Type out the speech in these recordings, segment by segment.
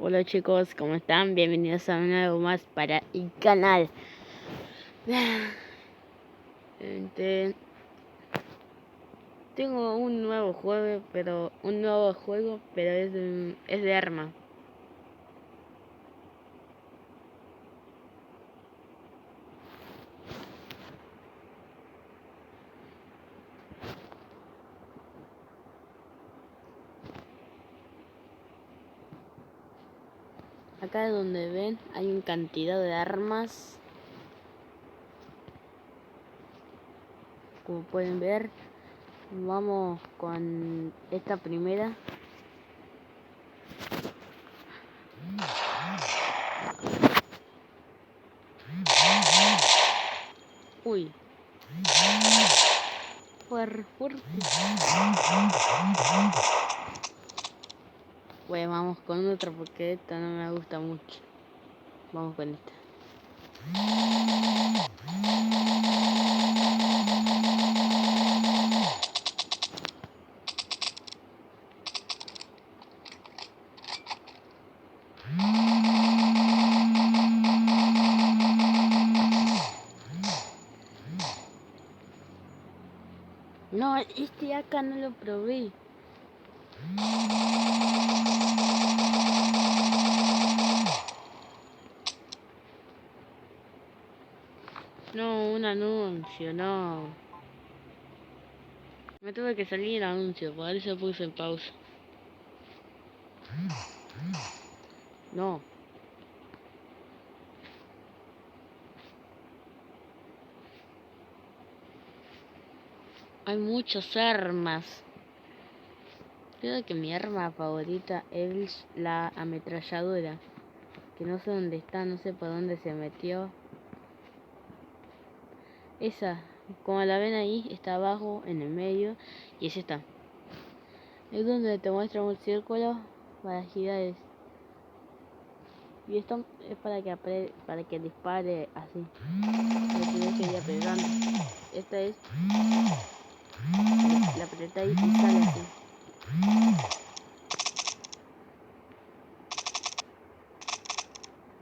Hola chicos, ¿cómo están? Bienvenidos a un nuevo más para el canal. Tengo un nuevo juego, pero es de arma. Acá donde ven hay una cantidad de armas. Como pueden ver, vamos con esta primera. Uy, fuerte. Bueno, vamos con otra porque esta no me gusta mucho. Vamos con esta. No, este acá no lo probé. No, un anuncio, no. Me tuve que salir el anuncio, por eso puse en pausa. No. Hay muchas armas. Creo que mi arma favorita es la ametralladora. Que no sé dónde está, no sé por dónde se metió. Esa, como la ven ahí, está abajo, en el medio. Y esa está. Es donde te muestra un círculo para girar. Y esto es para que dispare así. Lo tienes que ir apretando. Esta es. La apretáis y sale así.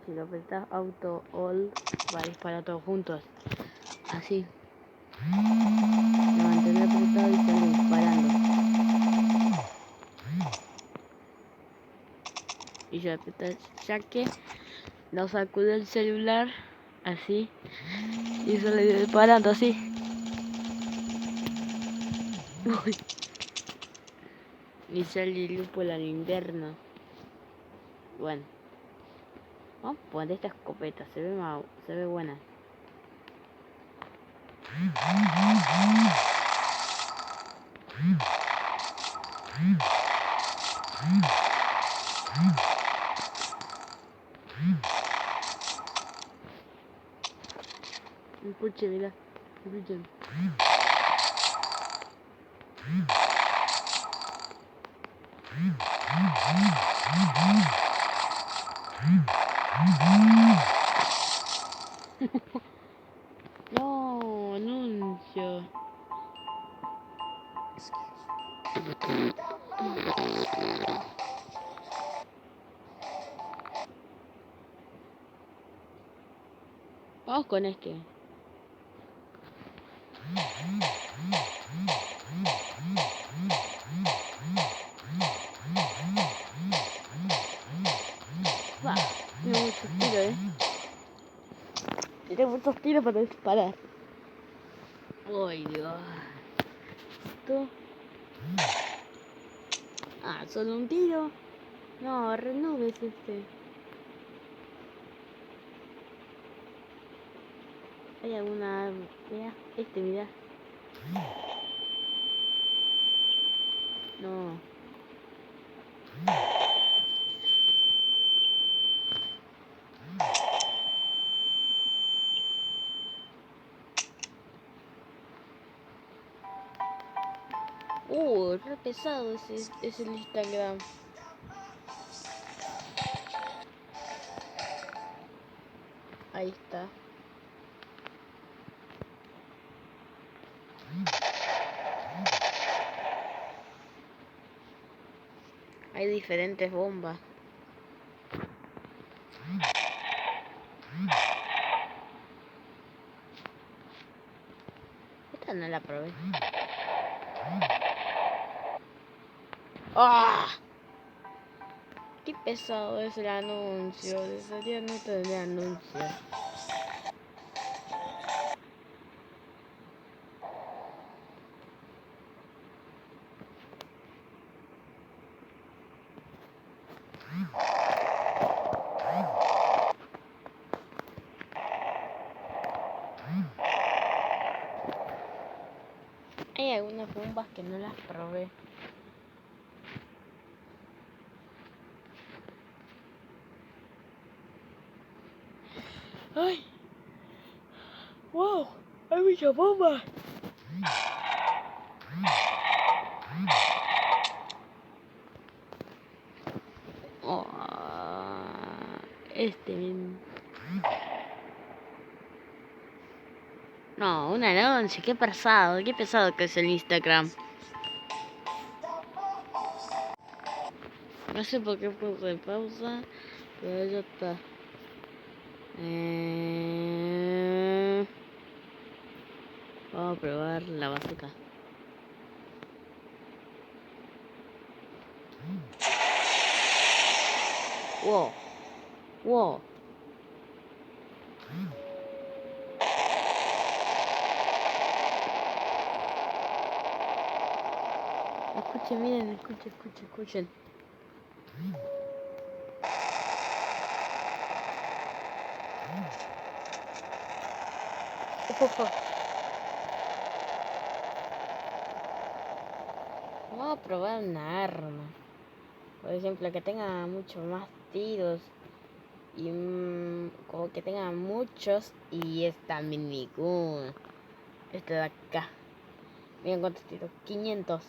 Si lo apretas auto all va a disparar todos juntos. Así. Lo mantener apretado y sale disparando. Y yo apreté ya que lo sacudo el celular así y sale disparando así. Uy. Y sale luz por la linterna. Bueno, vamos a poner esta escopeta, se ve buena. Escuche, mira, escuchen. No, anuncio. Vamos con este. Va, tiene muchos tiros, Tiene muchos tiros para disparar. Ay, Dios. Esto. Ah, solo un tiro. No, renubes este. Hay alguna. Mira, mira. No. Re pesado ese el Instagram. Ahí está. Hay diferentes bombas. no la probé. ¡Ah! Qué pesado es el anuncio. Desearía no tener anuncio. Hay algunas bombas que no las probé. ¡Ay! ¡Wow! ¡Hay muchas bombas! Oh, No, un anuncio, qué pesado que es el Instagram. No sé por qué puse pausa, pero ya está. Vamos a probar la bazooka. Wow. Wow. Escuchen, miren, escuchen. Vamos a probar una arma. Por ejemplo, que tenga mucho más tiros. Y como que tenga muchos. Y esta minigun. Esta de acá. Miren cuántos tiros. 500.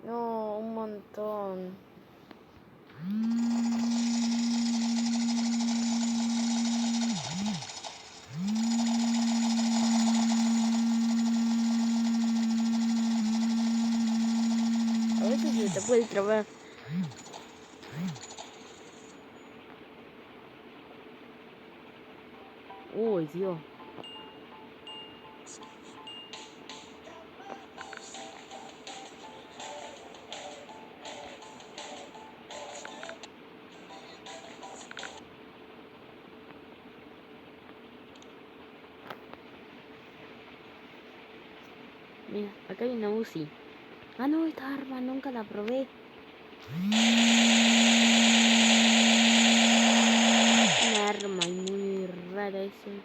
No, un montón. A veces se te puede trabar. Uy, Dios. Mira, acá hay una UCI. Ah, no, esta arma nunca la probé. Una arma muy rara ese.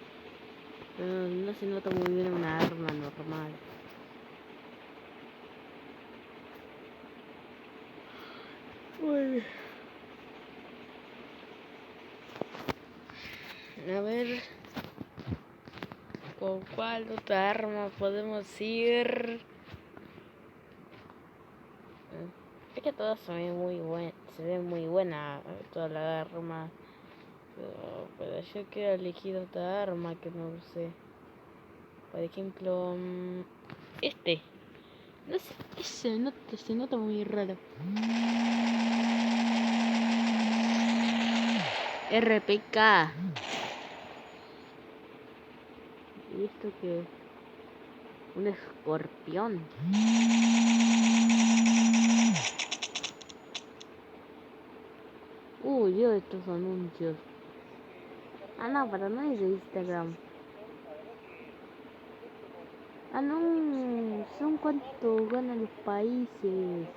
Pero no se nota muy bien una arma normal. Uy. A ver, ¿con cuál otra arma podemos ir? Es que todas se ven muy buena toda la arma. Pero yo quiero elegir otra arma que no sé. Por ejemplo, este. No sé, se nota muy raro. RPK. ¿Y esto qué es? Un escorpión. Yo estos anuncios. Ah, no, pero no es de Instagram. Ah, no, son cuánto ganan los países.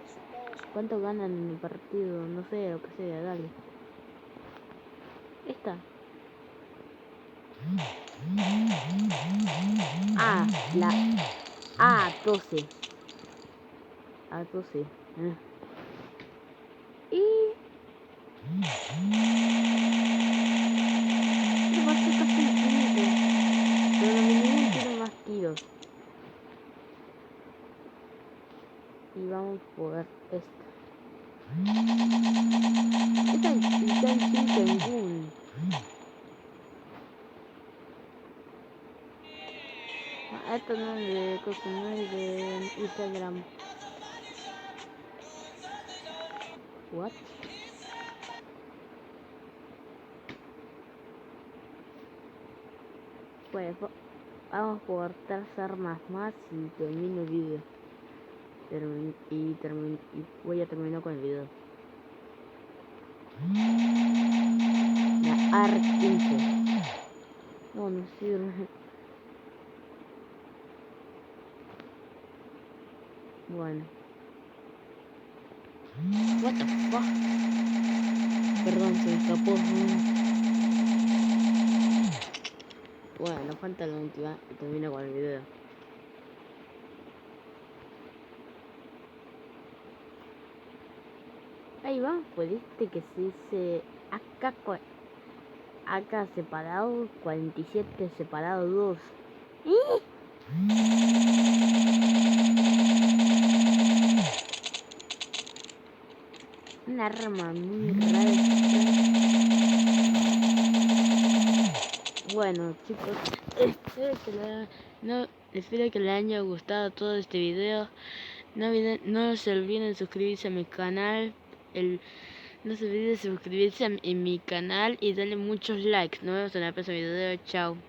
Cuánto ganan en el partido, no sé, lo que sea, dale. Esta. Ah, la A12. A12. Y... Esto va a ser casi infinito. Pero la minigun tiene más tiros. Y vamos por esta. Esta es Minigun. Esto no es de cosa, no es de Instagram. What? Pues Vamos por 3 armas más y termino el video. Y voy a terminar con el video. La AR-15. No, no sirve. Bueno. What the fuck? Perdón, se me escapó. Bueno, nos falta la última y termino con el video. Ahí va, pues viste que se dice AK separado, 47 separado 2. Un arma muy rara. Bueno chicos, espero que les haya gustado todo este video. No se olviden suscribirse a mi canal. No se olviden suscribirse en mi canal y darle muchos likes. Nos vemos en el próximo video. Chao.